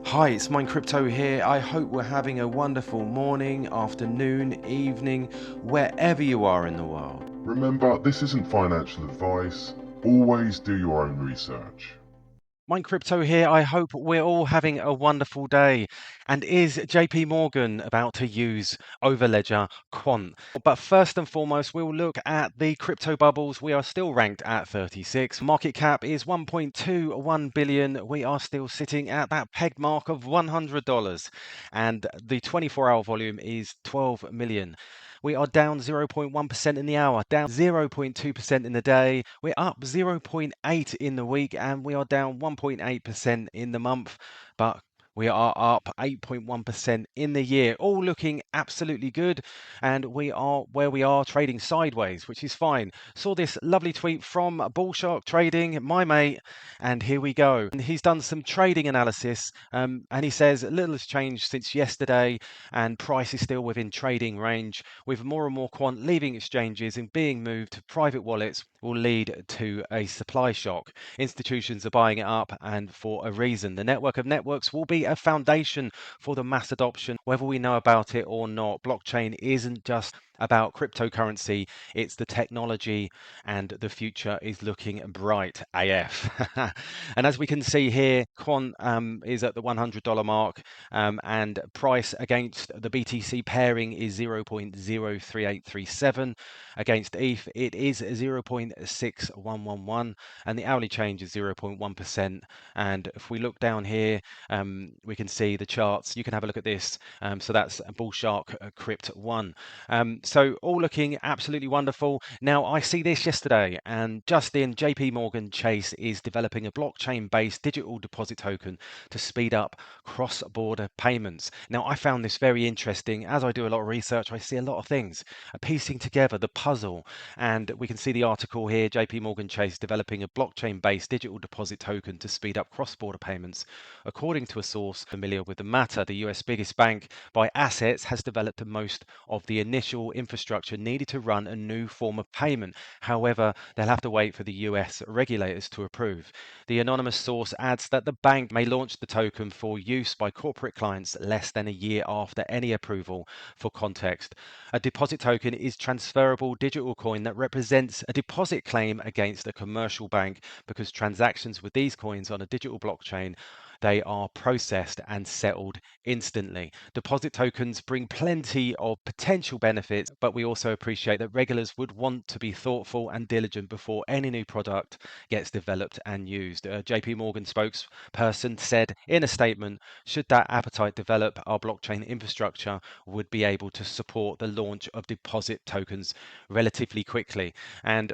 Hi, it's Mine Crypto here. I hope we're having a wonderful morning, afternoon, evening, wherever you are in the world. Remember, this isn't financial advice. Always do your own research. Mine Crypto here. I hope we're all having a wonderful day. And is JP Morgan about to use Overledger Quant? But first and foremost, we'll look at the crypto bubbles. We are still ranked at 36. Market cap is 1.21 billion. We are still sitting at that peg mark of $100. And the 24-hour volume is 12 million. We are down 0.1% in the hour, down 0.2% in the day. We're up 0.8 in the week, and we are down 1.8% in the month. But we are up 8.1% in the year, all looking absolutely good. And we are where we are trading sideways, which is fine. Saw this lovely tweet from Bullshark Trading, my mate, and here we go. And he's done some trading analysis, and he says little has changed since yesterday, and price is still within trading range. With more and more quant leaving exchanges and being moved to private wallets, will lead to a supply shock. Institutions are buying it up, and for a reason. The network of networks will be a foundation for the mass adoption, whether we know about it or not. Blockchain isn't just about cryptocurrency, it's the technology, and the future is looking bright AF. And as we can see here, Quant is at the $100 mark, and price against the BTC pairing is 0.03837. Against ETH, it is 0.6111, and the hourly change is 0.1%. And if we look down here, we can see the charts. You can have a look at this. So that's Bullshark Crypt 1. So all looking absolutely wonderful. Now, I see this yesterday, and Justin, JP Morgan Chase is developing a blockchain-based digital deposit token to speed up cross-border payments. Now, I found this very interesting. As I do a lot of research, I see a lot of things piecing together the puzzle, and we can see the article here. JP Morgan Chase developing a blockchain-based digital deposit token to speed up cross-border payments. According to a source familiar with the matter, the US biggest bank by assets has developed most of the initial infrastructure needed to run a new form of payment. However, they'll have to wait for the US regulators to approve. The anonymous source adds that the bank may launch the token for use by corporate clients less than a year after any approval. For context, a deposit token is transferable digital coin that represents a deposit claim against a commercial bank. Because transactions with these coins on a digital blockchain, they are processed and settled instantly. Deposit tokens bring plenty of potential benefits, but we also appreciate that regulators would want to be thoughtful and diligent before any new product gets developed and used. A JP Morgan spokesperson said in a statement, should that appetite develop, our blockchain infrastructure would be able to support the launch of deposit tokens relatively quickly. And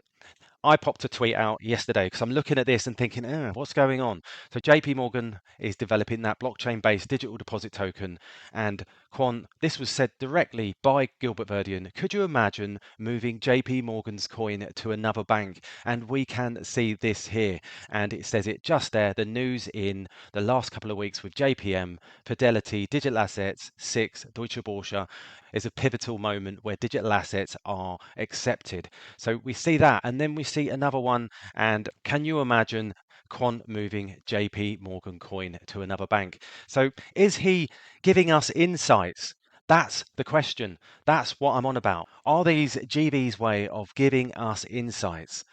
I popped a tweet out yesterday because I'm looking at this and thinking, what's going on? So JP Morgan is developing that blockchain-based digital deposit token, and Quant, this was said directly by Gilbert Verdian. Could you imagine moving JP Morgan's coin to another bank? And we can see this here, and it says it just there. The news in the last couple of weeks with JPM, Fidelity, Digital Assets, SIX, Deutsche Börse is a pivotal moment where digital assets are accepted. So we see that, and then we see another one. And can you imagine Quant moving JP Morgan coin to another bank? So is he giving us insights? That's the question. That's what I'm on about. Are these GV's way of giving us insights?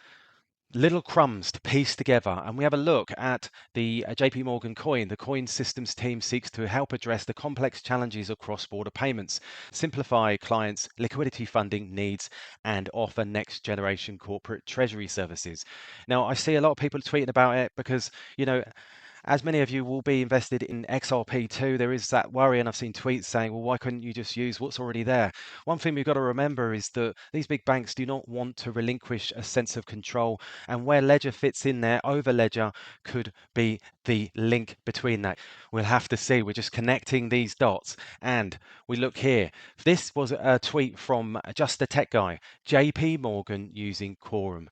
Little crumbs to piece together, and we have a look at the JP Morgan coin. The coin systems team seeks to help address the complex challenges of cross-border payments, simplify clients' liquidity funding needs, and offer next-generation corporate treasury services. Now, I see a lot of people tweeting about it because, as many of you will be invested in XRP2, there is that worry, and I've seen tweets saying, well, why couldn't you just use what's already there? One thing we've got to remember is that these big banks do not want to relinquish a sense of control, and where Ledger fits in there, Overledger could be the link between that. We'll have to see. We're just connecting these dots, and we look here. This was a tweet from Just a Tech Guy, JP Morgan using Quorum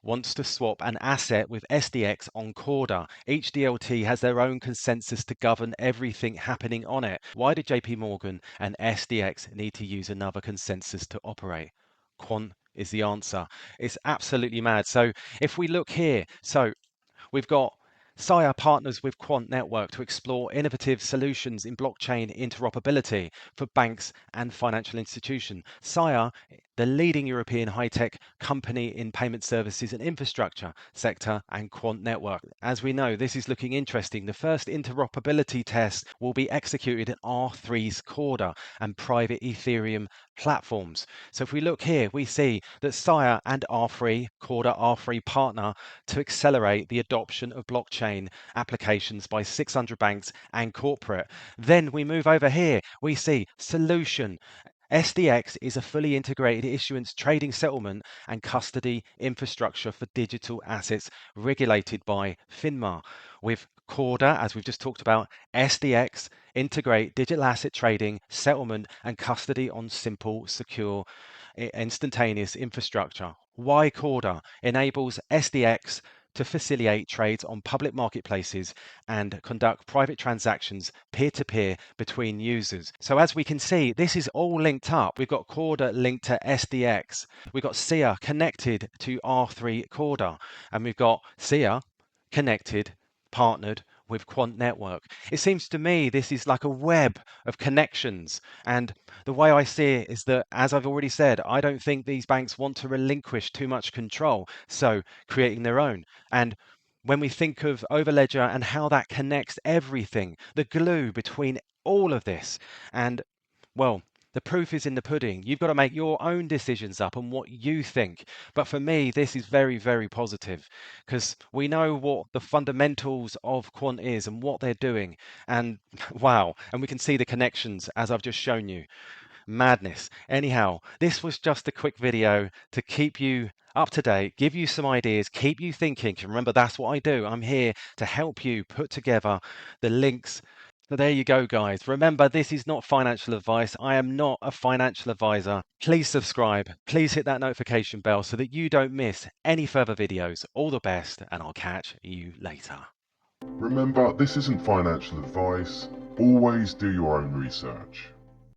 wants to swap an asset with SDX on Corda. Each DLT has their own consensus to govern everything happening on it. Why did JP Morgan and SDX need to use another consensus to operate? Quant is the answer. It's absolutely mad. So if we look here, so we've got SIA partners with Quant Network to explore innovative solutions in blockchain interoperability for banks and financial institutions. SIA, the leading European high-tech company in payment services and infrastructure sector, and Quant Network. As we know, this is looking interesting. The first interoperability test will be executed in R3's Corda and private Ethereum platforms. So if we look here, we see that SIA and R3, Corda R3 partner to accelerate the adoption of blockchain applications by 600 banks and corporate. Then we move over here, we see solution. SDX is a fully integrated issuance, trading, settlement, and custody infrastructure for digital assets regulated by FINMA. With Corda, as we've just talked about, SDX integrate digital asset trading, settlement, and custody on simple, secure, instantaneous infrastructure. Why Corda enables SDX to facilitate trades on public marketplaces and conduct private transactions peer-to-peer between users. So as we can see, this is all linked up. We've got Corda linked to SDX. We've got SIA connected to R3 Corda, and we've got SIA connected, partnered with Quant Network. It seems to me this is like a web of connections. And the way I see it is that, as I've already said, I don't think these banks want to relinquish too much control. So creating their own. And when we think of Overledger and how that connects everything, the glue between all of this, and well, the proof is in the pudding. You've got to make your own decisions up on what you think. But for me, this is very, very positive because we know what the fundamentals of Quant is and what they're doing. And wow, and we can see the connections as I've just shown you. Madness. Anyhow, this was just a quick video to keep you up to date, give you some ideas, keep you thinking. Remember, that's what I do. I'm here to help you put together the links. So there you go, guys. Remember, this is not financial advice. I am not a financial advisor. Please subscribe. Please hit that notification bell so that you don't miss any further videos. All the best, and I'll catch you later. Remember, this isn't financial advice. Always do your own research.